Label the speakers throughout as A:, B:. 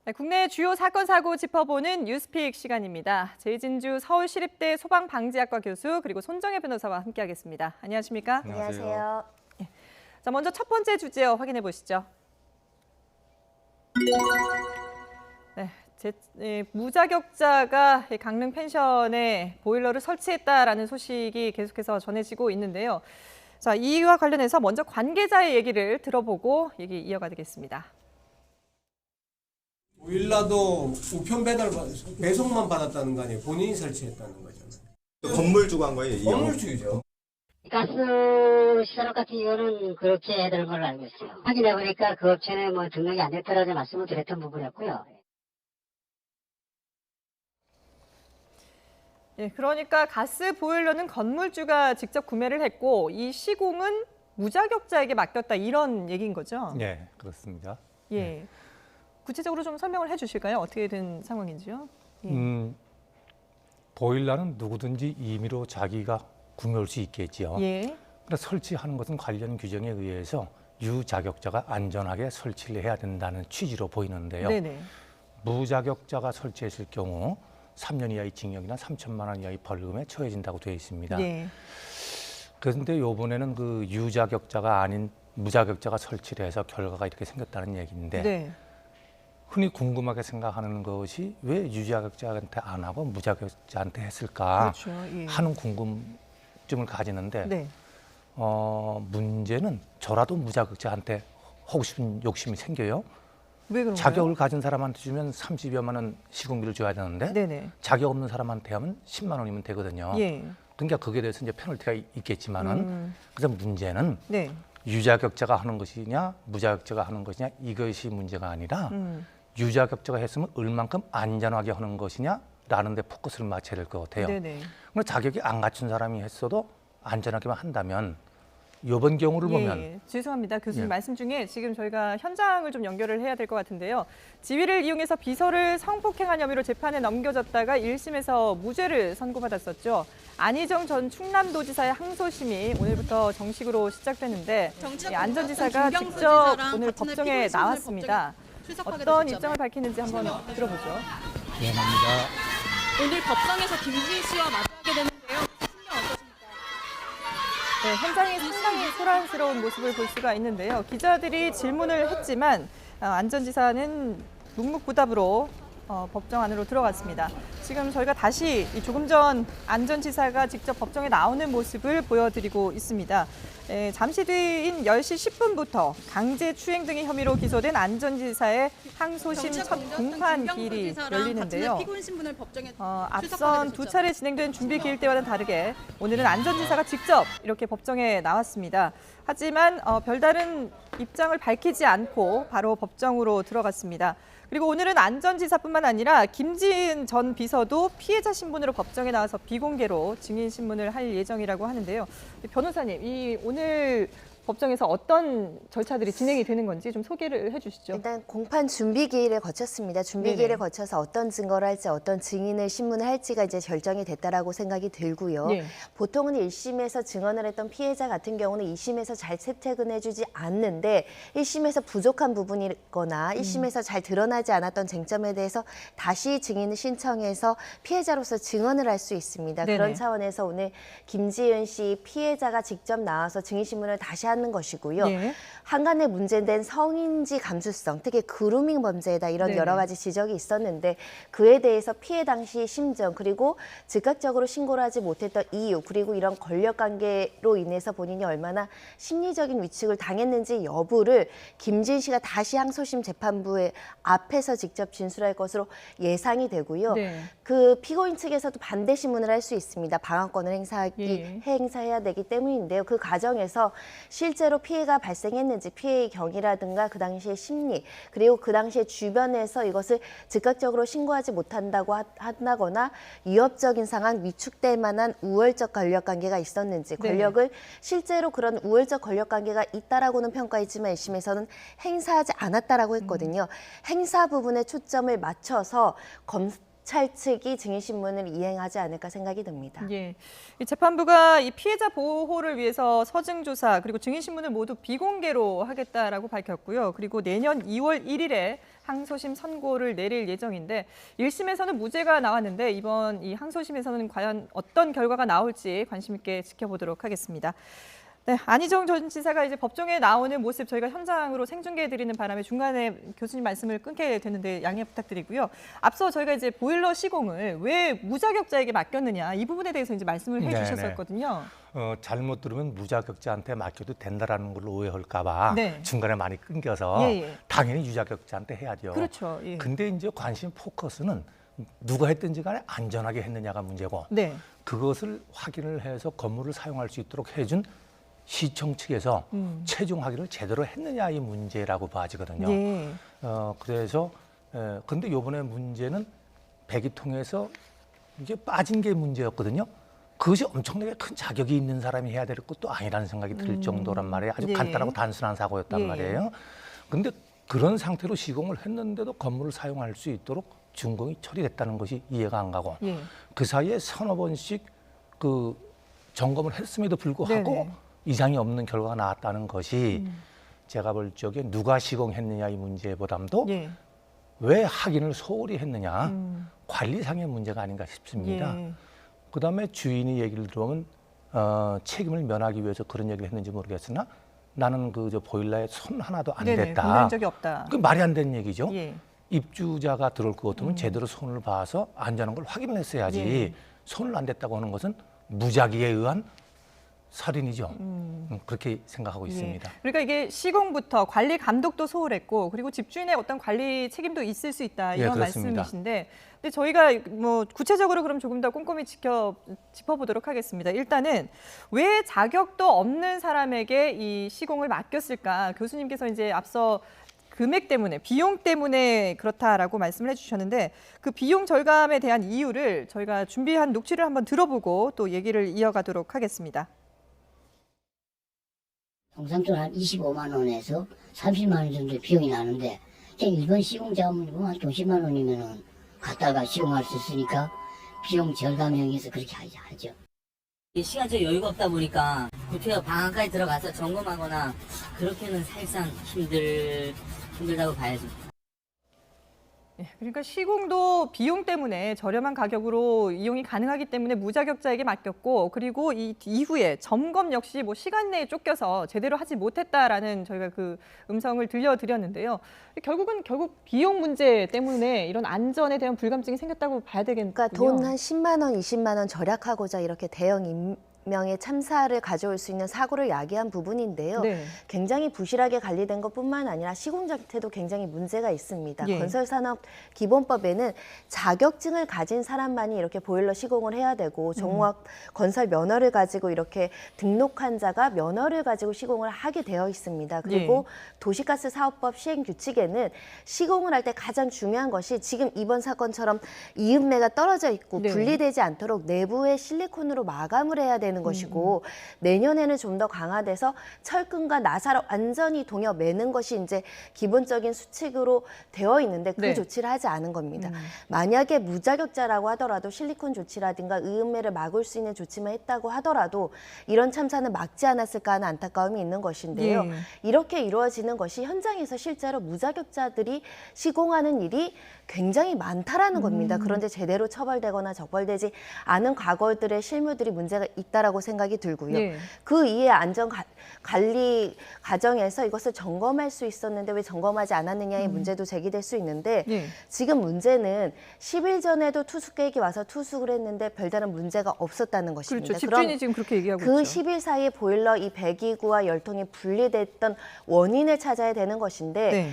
A: 네, 국내 주요 사건 사고 짚어보는 뉴스픽 시간입니다. 제이진주 서울시립대 소방방지학과 교수 그리고 손정혜 변호사와 함께하겠습니다. 안녕하십니까?
B: 안녕하세요.
A: 자, 먼저 첫 번째 주제 확인해 보시죠. 무자격자가 강릉 펜션에 보일러를 설치했다라는 소식이 계속해서 전해지고 있는데요. 자, 이와 관련해서 먼저 관계자의 얘기를 들어보고 얘기 이어가겠습니다.
C: 보일러도 우편 배송만 받았다는 거 아니에요? 본인이 설치했다는 거잖아요.
D: 건물주가 한 거예요? 이 영업?
C: 건물주죠.
E: 가스 시설업 같은 경우는 그렇게 해야 되는 걸로 알고 있어요. 확인해보니까 그 업체는 뭐 등록이 안 됐다라는 말씀을 드렸던 부분이었고요.
A: 예, 그러니까 가스 보일러는 건물주가 직접 구매를 했고 이 시공은 무자격자에게 맡겼다 이런 얘기인 거죠?
F: 네, 그렇습니다.
A: 예. 구체적으로 좀 설명을 해주실까요? 어떻게 된 상황인지요? 예.
F: 보일러는 누구든지 임의로 자기가 구매할 수 있겠지요.
A: 예.
F: 그래서 설치하는 것은 관련 규정에 의해서 유자격자가 안전하게 설치를 해야 된다는 취지로 보이는데요.
A: 네네.
F: 무자격자가 설치했을 경우 3년 이하의 징역이나 3천만 원 이하의 벌금에 처해진다고 되어 있습니다.
A: 예.
F: 그런데 이번에는 그 유자격자가 아닌 무자격자가 설치를 해서 결과가 이렇게 생겼다는 얘기인데
A: 네.
F: 흔히 궁금하게 생각하는 것이 왜 유자격자한테 안 하고 무자격자한테 했을까
A: 그렇죠. 예.
F: 하는 궁금증을 가지는데
A: 네.
F: 문제는 저라도 무자격자한테 하고 싶은 욕심이 생겨요.
A: 왜 그런가요?
F: 자격을 가진 사람한테 주면 30여만 원 시공비를 줘야 되는데
A: 네네.
F: 자격 없는 사람한테 하면 10만 원이면 되거든요.
A: 예.
F: 그러니까 거기에 대해서 이제 페널티가 있겠지만은 그래서 문제는
A: 네.
F: 유자격자가 하는 것이냐 무자격자가 하는 것이냐 이것이 문제가 아니라 유자격자가 했으면 얼만큼 안전하게 하는 것이냐라는 데 포커스를 맞춰야 될 것 같아요.
A: 네네.
F: 그럼 자격이 안 갖춘 사람이 했어도 안전하게만 한다면 이번 경우를 보면
A: 예, 죄송합니다. 교수님
F: 예.
A: 말씀 중에 지금 저희가 현장을 좀 연결을 해야 될 것 같은데요. 지위를 이용해서 비서를 성폭행한 혐의로 재판에 넘겨졌다가 1심에서 무죄를 선고받았었죠. 안희정 전 충남도지사의 항소심이 오늘부터 정식으로 시작됐는데 안전지사가 직접 오늘 법정에 나왔습니다. 어떤 입장을 밝히는지 한번 들어보죠.
F: 미안합니다.
G: 오늘 법정에서 김지희 씨와 마주하게 되는데요. 심경 어떠십니까?
A: 네, 현장이 상당히 소란스러운 모습을 볼 수가 있는데요. 기자들이 질문을 했지만 안전지사는 묵묵부답으로 법정 안으로 들어갔습니다. 지금 저희가 다시 조금 전 안전지사가 직접 법정에 나오는 모습을 보여드리고 있습니다. 잠시 뒤인 10시 10분부터 강제추행 등의 혐의로 기소된 안전지사의 항소심 첫 공판 기일이 열리는데요. 앞선 두 차례 진행된 준비 기일 때와는 다르게 오늘은 안전지사가 직접 이렇게 법정에 나왔습니다. 하지만 별다른 입장을 밝히지 않고 바로 법정으로 들어갔습니다. 그리고 오늘은 안전지사뿐만 아니라 김지은 전 비서도 피해자 신분으로 법정에 나와서 비공개로 증인 신문을 할 예정이라고 하는데요. 변호사님, 이 오늘 법정에서 어떤 절차들이 진행이 되는 건지 좀 소개를 해주시죠.
B: 일단 공판 준비 기일을 거쳤습니다. 준비 기일을 거쳐서 어떤 증거를 할지 어떤 증인을 신문을 할지가 이제 결정이 됐다라고 생각이 들고요.
A: 네.
B: 보통은 1심에서 증언을 했던 피해자 같은 경우는 2심에서 잘 채택은해주지 않는데 1심에서 부족한 부분이 있거나 1심에서 잘 드러나지 않았던 쟁점에 대해서 다시 증인을 신청해서 피해자로서 증언을 할 수 있습니다.
A: 네네.
B: 그런 차원에서 오늘 김지은 씨 피해자가 직접 나와서 증인 신문을 다시 하는 것이고요.
A: 네.
B: 한간에 문제된 성인지 감수성, 특히 그루밍 범죄다 이런
A: 네네.
B: 여러 가지 지적이 있었는데 그에 대해서 피해 당시 심정 그리고 즉각적으로 신고를 하지 못했던 이유 그리고 이런 권력관계로 인해서 본인이 얼마나 심리적인 위축을 당했는지 여부를 김지은 씨가 다시 항소심 재판부의 앞에서 직접 진술할 것으로 예상이 되고요.
A: 네.
B: 그 피고인 측에서도 반대 신문을 할 수 있습니다. 방어권을
A: 예.
B: 행사해야 되기 때문인데요. 그 과정에서 실제로 피해가 발생했는지 피해의 경위라든가 그 당시의 심리 그리고 그 당시에 주변에서 이것을 즉각적으로 신고하지 못한다고 한다거나 위협적인 상황 위축될 만한 우월적 권력관계가 있었는지
A: 네.
B: 권력을 실제로 그런 우월적 권력관계가 있다라고는 평가했지만 1심에서는 행사하지 않았다라고 했거든요. 행사 부분에 초점을 맞춰서 검찰 측이 증인신문을 이행하지 않을까 생각이 듭니다.
A: 예. 이 재판부가 이 피해자 보호를 위해서 서증조사 그리고 증인신문을 모두 비공개로 하겠다라고 밝혔고요. 그리고 내년 2월 1일에 항소심 선고를 내릴 예정인데 1심에서는 무죄가 나왔는데 이번 이 항소심에서는 과연 어떤 결과가 나올지 관심 있게 지켜보도록 하겠습니다. 네, 안희정 전 지사가 이제 법정에 나오는 모습 저희가 현장으로 생중계해드리는 바람에 중간에 교수님 말씀을 끊게 됐는데 양해 부탁드리고요. 앞서 저희가 이제 보일러 시공을 왜 무자격자에게 맡겼느냐 이 부분에 대해서 이제 말씀을 해주셨었거든요.
F: 잘못 들으면 무자격자한테 맡겨도 된다라는 걸로 오해할까봐
A: 네.
F: 중간에 많이 끊겨서
A: 예.
F: 당연히 유자격자한테 해야죠.
A: 그렇죠. 예.
F: 근데 이제 관심 포커스는 누가 했든지 간에 안전하게 했느냐가 문제고
A: 네.
F: 그것을 확인을 해서 건물을 사용할 수 있도록 해준 시청 측에서 최종 확인을 제대로 했느냐 이 문제라고 봐지거든요.
A: 예.
F: 그래서 근데 이번에 문제는 배기통에서 이제 빠진 게 문제였거든요. 그것이 엄청나게 큰 자격이 있는 사람이 해야 될 것도 아니라는 생각이 들 정도란 말이에요. 아주
A: 예.
F: 간단하고 단순한 사고였단
A: 예.
F: 말이에요. 근데 그런 상태로 시공을 했는데도 건물을 사용할 수 있도록 준공이 처리됐다는 것이 이해가 안 가고
A: 예.
F: 그 사이에 서너 번씩 그 점검을 했음에도 불구하고
A: 네네.
F: 이상이 없는 결과가 나왔다는 것이 제가 볼 적에 누가 시공했느냐 이 문제보다도
A: 예.
F: 왜 확인을 소홀히 했느냐 관리상의 문제가 아닌가 싶습니다.
A: 예.
F: 그다음에 주인이 얘기를 들어보면 책임을 면하기 위해서 그런 얘기를 했는지 모르겠으나 나는 그 저 보일러에 손 하나도 안
A: 네네.
F: 댔다.
A: 공개한 적이 없다.
F: 그 말이 안 되는 얘기죠.
A: 예.
F: 입주자가 들어올 것 같으면 제대로 손을 봐서 안전한 걸 확인을 했어야지.
A: 예.
F: 손을 안 댔다고 하는 것은 무작위에 의한 살인이죠. 그렇게 생각하고 있습니다.
A: 예. 그러니까 이게 시공부터 관리 감독도 소홀했고 그리고 집주인의 어떤 관리 책임도 있을 수 있다 이런
F: 그렇습니다.
A: 말씀이신데 근데 저희가 뭐 구체적으로 그럼 조금 더 꼼꼼히 짚어보도록 하겠습니다. 일단은 왜 자격도 없는 사람에게 이 시공을 맡겼을까? 교수님께서 이제 앞서 금액 때문에 비용 때문에 그렇다라고 말씀을 해주셨는데 그 비용 절감에 대한 이유를 저희가 준비한 녹취를 한번 들어보고 또 얘기를 이어가도록 하겠습니다.
E: 통상적으로 한 25만 원에서 30만 원 정도 비용이 나는데 이번 시공 자금이 한 50만 원이면은 갖다가 시공할 수 있으니까 비용 절감형에서 그렇게 하죠.
H: 시간적 여유가 없다 보니까 구태여 방안까지 들어가서 점검하거나 그렇게는 사실상 힘들다고 봐야죠.
A: 예, 그러니까 시공도 비용 때문에 저렴한 가격으로 이용이 가능하기 때문에 무자격자에게 맡겼고 그리고 이 이후에 점검 역시 뭐 시간 내에 쫓겨서 제대로 하지 못했다라는 저희가 그 음성을 들려드렸는데요. 결국 비용 문제 때문에 이런 안전에 대한 불감증이 생겼다고 봐야 되겠군요.
B: 그러니까 돈 한 10만 원, 20만 원 절약하고자 이렇게 대형 명의 참사를 가져올 수 있는 사고를 야기한 부분인데요.
A: 네.
B: 굉장히 부실하게 관리된 것뿐만 아니라 시공 자체도 굉장히 문제가 있습니다.
A: 예.
B: 건설산업기본법에는 자격증을 가진 사람만이 이렇게 보일러 시공을 해야 되고 종합 건설 면허를 가지고 이렇게 등록한 자가 면허를 가지고 시공을 하게 되어 있습니다. 그리고 도시가스 사업법 시행 규칙에는 시공을 할 때 가장 중요한 것이 지금 이번 사건처럼 이음매가 떨어져 있고
A: 네.
B: 분리되지 않도록 내부에 실리콘으로 마감을 해야 되는 것이고 내년에는 좀 더 강화돼서 철근과 나사를 완전히 동여 매는 것이 이제 기본적인 수칙으로 되어 있는데 그
A: 네.
B: 조치를 하지 않은 겁니다. 만약에 무자격자라고 하더라도 실리콘 조치라든가 의음매를 막을 수 있는 조치만 했다고 하더라도 이런 참사는 막지 않았을까 하는 안타까움이 있는 것인데요.
A: 예.
B: 이렇게 이루어지는 것이 현장에서 실제로 무자격자들이 시공하는 일이 굉장히 많다라는 겁니다. 그런데 제대로 처벌되거나 적발되지 않은 과거들의 실무들이 문제가 있다라고 생각이 들고요.
A: 예.
B: 그 이에 안전 관리 과정에서 이것을 점검할 수 있었는데 왜 점검하지 않았느냐의 문제도 제기될 수 있는데
A: 예.
B: 지금 문제는 10일 전에도 투숙객이 와서 투숙을 했는데 별다른 문제가 없었다는 것입니다.
A: 그렇죠. 집주인이 지금 그렇게 얘기하고
B: 그
A: 있죠.
B: 10일 사이에 보일러 이 배기구와 열통이 분리됐던 원인을 찾아야 되는 것인데
A: 네.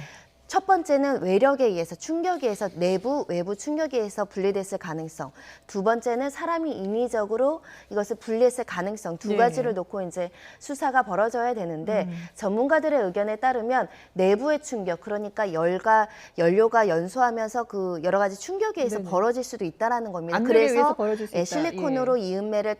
B: 첫 번째는 외력에 의해서 충격에 의해서 외부 충격에 의해서 분리됐을 가능성. 두 번째는 사람이 인위적으로 이것을 분리했을 가능성. 두
A: 네.
B: 가지를 놓고 이제 수사가 벌어져야 되는데 전문가들의 의견에 따르면 내부의 충격, 그러니까 연료가 연소하면서 그 여러 가지 충격에 의해서
A: 네네.
B: 벌어질 수도 있다라는 겁니다.
A: 안전에 의해서 벌어질 수 있다.
B: 실리콘으로 이음매를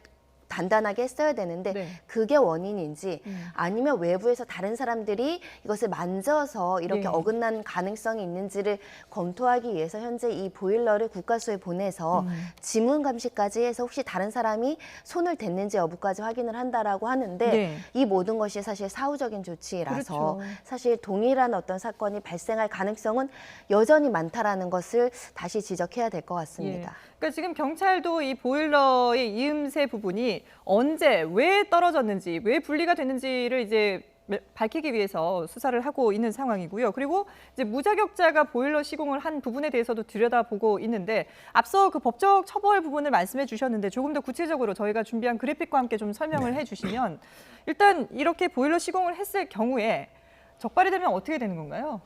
B: 단단하게 했어야 되는데
A: 네.
B: 그게 원인인지 아니면 외부에서 다른 사람들이 이것을 만져서 이렇게
A: 네.
B: 어긋난 가능성이 있는지를 검토하기 위해서 현재 이 보일러를 국가수에 보내서 지문 감시까지 해서 혹시 다른 사람이 손을 댔는지 여부까지 확인을 한다라고 하는데
A: 네.
B: 이 모든 것이 사실 사후적인 조치라서
A: 그렇죠.
B: 사실 동일한 어떤 사건이 발생할 가능성은 여전히 많다라는 것을 다시 지적해야 될 것 같습니다.
A: 그러니까 지금 경찰도 이 보일러의 이음새 부분이 언제, 왜 떨어졌는지, 왜 분리가 됐는지를 이제 밝히기 위해서 수사를 하고 있는 상황이고요. 그리고 이제 무자격자가 보일러 시공을 한 부분에 대해서도 들여다보고 있는데 앞서 그 법적 처벌 부분을 말씀해 주셨는데 조금 더 구체적으로 저희가 준비한 그래픽과 함께 좀 설명을 해 주시면 일단 이렇게 보일러 시공을 했을 경우에 적발이 되면 어떻게 되는 건가요?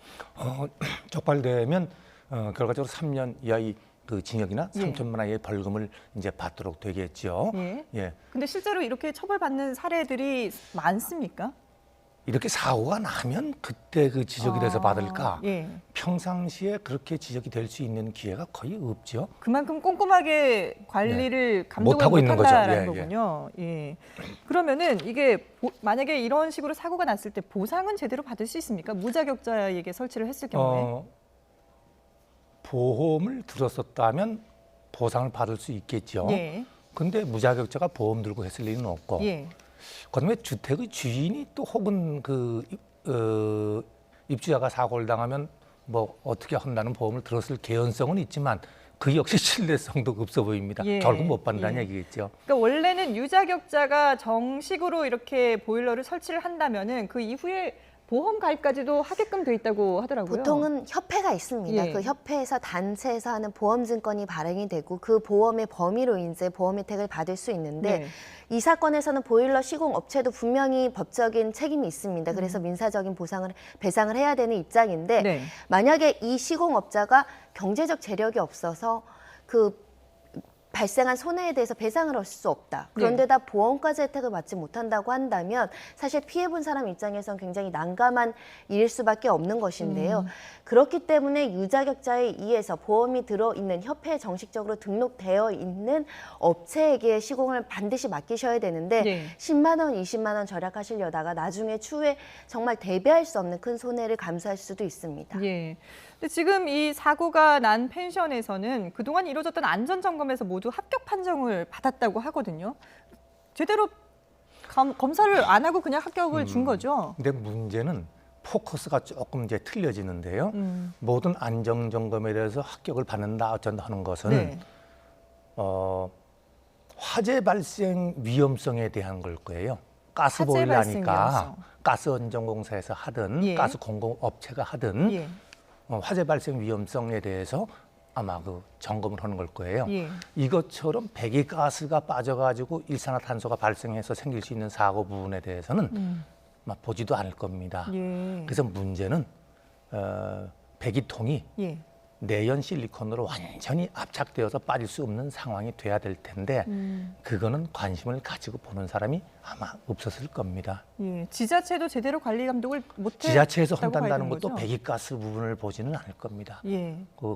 F: 적발되면 결과적으로 3년 이하의 그 징역이나
A: 예.
F: 3천만 원의 벌금을 이제 받도록 되겠죠.
A: 예.
F: 예.
A: 근데 실제로 이렇게 처벌받는 사례들이 많습니까?
F: 이렇게 사고가 나면 그때 그 지적이 돼서 받을까?
A: 예.
F: 평상시에 그렇게 지적이 될 수 있는 기회가 거의 없죠.
A: 그만큼 꼼꼼하게 관리를 감독을
F: 못하고 있는 거죠.
A: 못한다라는
F: 예,
A: 거군요. 예. 그러면은 이게 만약에 이런 식으로 사고가 났을 때 보상은 제대로 받을 수 있습니까? 무자격자에게 설치를 했을 경우에.
F: 보험을 들었었다면 보상을 받을 수 있겠죠.
A: 예.
F: 근데 무자격자가 보험 들고 했을 리는 없고.
A: 예.
F: 그다음에 주택의 주인이 또 혹은 입주자가 사고를 당하면 뭐 어떻게 한다는 보험을 들었을 개연성은 있지만 그 역시 신뢰성도 없어 보입니다.
A: 예.
F: 결국 못 받는다는
A: 예.
F: 얘기겠죠.
A: 그러니까 원래는 유자격자가 정식으로 이렇게 보일러를 설치를 한다면은 그 이후에 보험 가입까지도 하게끔 돼 있다고 하더라고요.
B: 보통은 협회가 있습니다.
A: 예.
B: 그 협회에서 단체에서 하는 보험증권이 발행이 되고 그 보험의 범위로 이제 보험 혜택을 받을 수 있는데
A: 네.
B: 이 사건에서는 보일러 시공 업체도 분명히 법적인 책임이 있습니다. 그래서 민사적인 배상을 해야 되는 입장인데
A: 네.
B: 만약에 이 시공업자가 경제적 재력이 없어서 그 발생한 손해에 대해서 배상을 할 수 없다. 그런데다 보험까지 혜택을 받지 못한다고 한다면 사실 피해본 사람 입장에선 굉장히 난감한 일일 수밖에 없는 것인데요. 그렇기 때문에 유자격자에 의해서 보험이 들어있는 협회에 정식적으로 등록되어 있는 업체에게 시공을 반드시 맡기셔야 되는데
A: 네.
B: 10만 원, 20만 원 절약하시려다가 나중에 추후에 정말 대비할 수 없는 큰 손해를 감수할 수도 있습니다.
A: 예. 근데 지금 이 사고가 난 펜션에서는 그동안 이루어졌던 안전 점검에서 모두 합격 판정을 받았다고 하거든요. 제대로 검사를 안 하고 그냥 합격을 준 거죠.
F: 근데 문제는 포커스가 조금 이제 틀려지는데요. 모든 안전 점검에 대해서 합격을 받는다 어쩐다 하는 것은
A: 네.
F: 화재 발생 위험성에 대한 걸 거예요. 가스
A: 화재 발생
F: 보일러니까
A: 위험성.
F: 가스 안전공사에서 하든
A: 예.
F: 가스 공급업체가 하든
A: 예.
F: 화재 발생 위험성에 대해서 아마 그 점검을 하는 걸 거예요.
A: 예.
F: 이것처럼 배기가스가 빠져가지고 일산화탄소가 발생해서 생길 수 있는 사고 부분에 대해서는 아마 보지도 않을 겁니다.
A: 예.
F: 그래서 문제는 배기통이
A: 예.
F: 내연 실리콘으로 완전히 압착되어서 빠질 수 없는 상황이 돼야 될 텐데 그거는 관심을 가지고 보는 사람이 아마 없었을 겁니다.
A: 예. 지자체도 제대로 관리 감독을 못해.
F: 지자체에서 한다는 것도 배기가스 부분을 보지는 않을 겁니다.
A: 예.
F: 그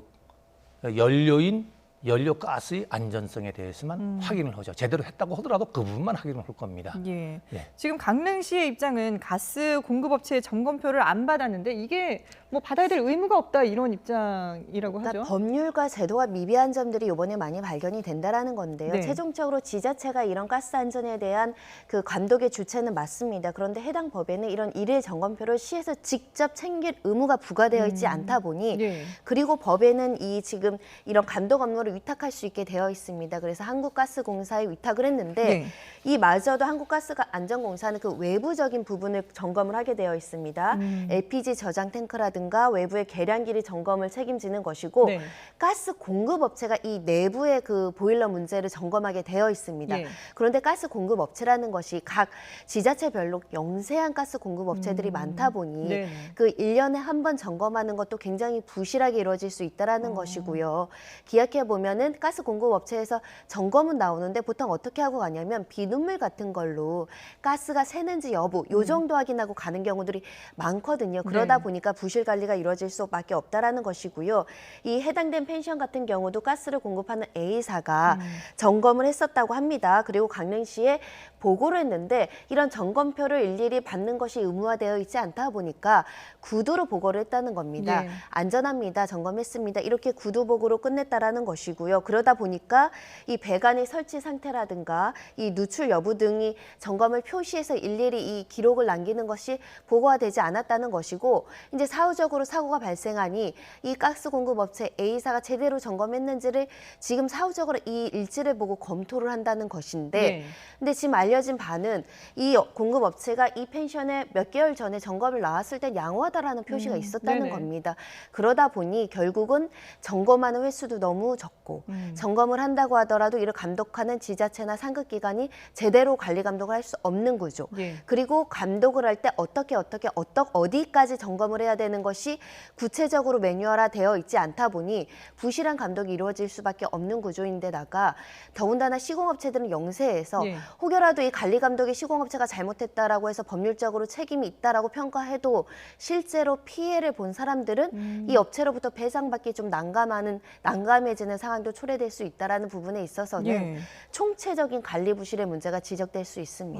F: 연료가스의 안전성에 대해서만 확인을 하죠. 제대로 했다고 하더라도 그 부분만 확인을 할 겁니다.
A: 예.
F: 예.
A: 지금 강릉시의 입장은 가스 공급업체의 점검표를 안 받았는데 이게 뭐 받아야 될 의무가 없다 이런 입장이라고 하죠.
B: 그러니까 법률과 제도가 미비한 점들이 이번에 많이 발견이 된다라는 건데요.
A: 네.
B: 최종적으로 지자체가 이런 가스 안전에 대한 그 감독의 주체는 맞습니다. 그런데 해당 법에는 이런 일일 점검표를 시에서 직접 챙길 의무가 부과되어 있지 않다 보니
A: 네.
B: 그리고 법에는 이 지금 이런 감독 업무를 위탁할 수 있게 되어 있습니다. 그래서 한국가스공사에 위탁을 했는데
A: 네.
B: 이마저도 한국가스안전공사는 그 외부적인 부분을 점검을 하게 되어 있습니다. LPG 저장 탱크라든가 외부의 계량기를 점검을 책임지는 것이고
A: 네.
B: 가스 공급업체가 이 내부의 그 보일러 문제를 점검하게 되어 있습니다.
A: 예.
B: 그런데 가스 공급업체라는 것이 각 지자체별로 영세한 가스 공급업체들이 많다 보니
A: 네네.
B: 그 1년에 한 번 점검하는 것도 굉장히 부실하게 이루어질 수 있다는 것이고요. 기약해 보면 보면은 가스 공급 업체에서 점검은 나오는데 보통 어떻게 하고 가냐면 비눗물 같은 걸로 가스가 새는지 여부 요 정도 확인하고 가는 경우들이 많거든요. 그러다
A: 네.
B: 보니까 부실 관리가 이루어질 수밖에 없다라는 것이고요. 이 해당된 펜션 같은 경우도 가스를 공급하는 A사가 점검을 했었다고 합니다. 그리고 강릉시에 보고를 했는데 이런 점검표를 일일이 받는 것이 의무화되어 있지 않다 보니까 구두로 보고를 했다는 겁니다.
A: 네.
B: 안전합니다. 점검했습니다. 이렇게 구두 보고로 끝냈다라는 것이고요. 그러다 보니까 이 배관의 설치 상태라든가 이 누출 여부 등이 점검을 표시해서 일일이 이 기록을 남기는 것이 보고가 되지 않았다는 것이고 이제 사후적으로 사고가 발생하니 이 가스 공급 업체 A사가 제대로 점검했는지를 지금 사후적으로 이 일지를 보고 검토를 한다는 것인데
A: 네.
B: 근데 지금 알려진 바는 이 공급 업체가 이 펜션에 몇 개월 전에 점검을 나왔을 때 양호하다라는 표시가 있었다는
A: 네네.
B: 겁니다. 그러다 보니 결국은 점검하는 횟수도 너무 적고 점검을 한다고 하더라도 이를 감독하는 지자체나 상급기관이 제대로 관리 감독을 할 수 없는 구조.
A: 예.
B: 그리고 감독을 할 때 어디까지 점검을 해야 되는 것이 구체적으로 매뉴얼화되어 있지 않다 보니 부실한 감독이 이루어질 수밖에 없는 구조인데다가 더군다나 시공업체들은 영세해서
A: 예.
B: 혹여라도 이 관리 감독이 시공업체가 잘못했다라고 해서 법률적으로 책임이 있다라고 평가해도 실제로 피해를 본 사람들은 이 업체로부터 배상받기 좀 난감해지는 상황도 초래될 수 있다라는 부분에 있어서는
A: 예.
B: 총체적인 관리 부실의 문제가 지적될 수 있습니다.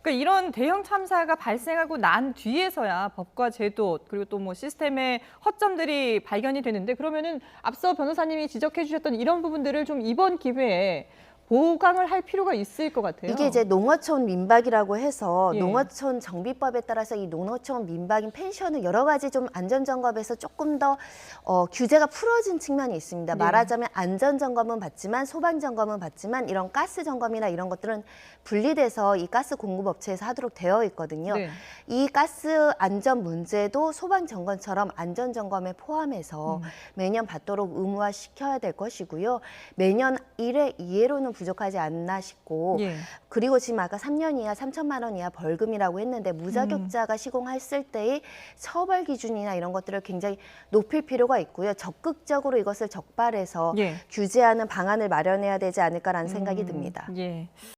A: 그러니까 이런 대형 참사가 발생하고 난 뒤에서야 법과 제도 그리고 또 뭐 시스템의 허점들이 발견이 되는데 그러면은 앞서 변호사님이 지적해 주셨던 이런 부분들을 좀 이번 기회에 보강을 할 필요가 있을 것 같아요.
B: 이게 이제 농어촌 민박이라고 해서
A: 예.
B: 농어촌 정비법에 따라서 이 농어촌 민박인 펜션은 여러 가지 좀 안전점검에서 조금 더 규제가 풀어진 측면이 있습니다.
A: 네.
B: 말하자면 안전점검은 받지만 소방점검은 받지만 이런 가스점검이나 이런 것들은 분리돼서 이 가스 공급업체에서 하도록 되어 있거든요.
A: 네.
B: 이 가스 안전 문제도 소방점검처럼 안전점검에 포함해서 매년 받도록 의무화시켜야 될 것이고요. 매년 1회 2회로는 부족하지 않나 싶고
A: 예.
B: 그리고 지금 아까 3년 이하 3천만 원 이하 벌금이라고 했는데 무자격자가 시공했을 때의 처벌 기준이나 이런 것들을 굉장히 높일 필요가 있고요. 적극적으로 이것을 적발해서
A: 예.
B: 규제하는 방안을 마련해야 되지 않을까라는 생각이 듭니다.
A: 예.